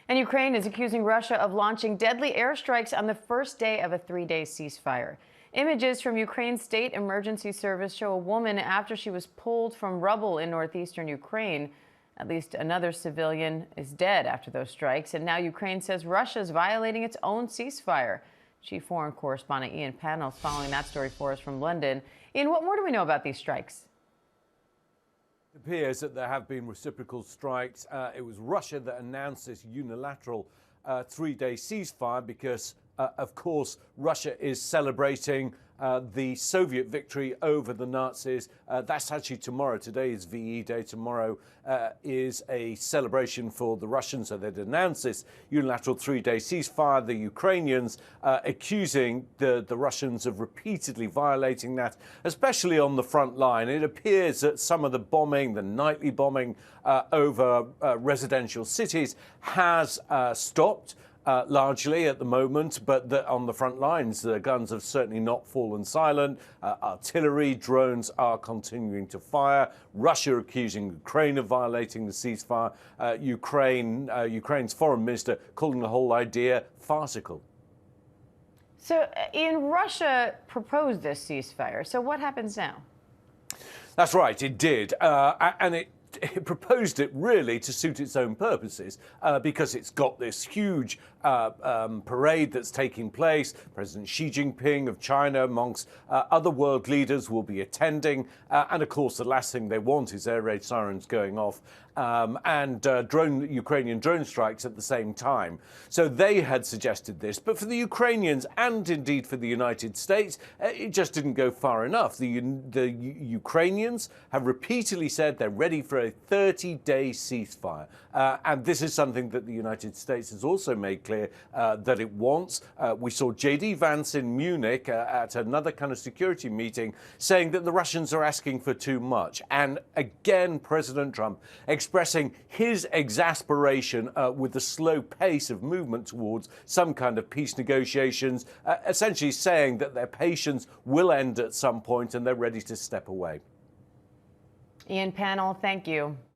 And Ukraine is accusing Russia of launching deadly airstrikes on the first day of a three-day ceasefire. Images from Ukraine's state emergency service show a woman after she was pulled from rubble in northeastern Ukraine. At least another civilian is dead after those strikes, and now Ukraine says Russia is violating its own ceasefire. Chief Foreign Correspondent Ian Pannell is following that story for us from London. Ian, what more do we know about these strikes? It appears that there have been reciprocal strikes. It was Russia that announced this unilateral three-day ceasefire because, of course, Russia is celebrating the Soviet victory over the Nazis. That's actually tomorrow. Today is VE Day. Tomorrow is a celebration for the Russians. So they'd announced this unilateral three-day ceasefire. The Ukrainians accusing the Russians of repeatedly violating that, especially on the front line. It appears that some of the bombing, the nightly bombing over residential cities has stopped. Largely at the moment, but on the front lines, the guns have certainly not fallen silent. Artillery, drones are continuing to fire. Russia accusing Ukraine of violating the ceasefire. Ukraine's foreign minister calling the whole idea farcical. So, Ian, Russia proposed this ceasefire. So what happens now? That's right, it did. And it proposed it really to suit its own purposes because it's got this huge parade that's taking place. President Xi Jinping of China, amongst other world leaders, will be attending. And of course, the last thing they want is air raid sirens going off and Ukrainian drone strikes at the same time. So they had suggested this. But for the Ukrainians and indeed for the United States, it just didn't go far enough. The Ukrainians have repeatedly said they're ready for a 30-day ceasefire. And this is something that the United States has also made clear that it wants. We saw J.D. Vance in Munich at another kind of security meeting saying that the Russians are asking for too much. And again, President Trump expressing his exasperation with the slow pace of movement towards some kind of peace negotiations, essentially saying that their patience will end at some point and they're ready to step away. Ian Pannell, thank you.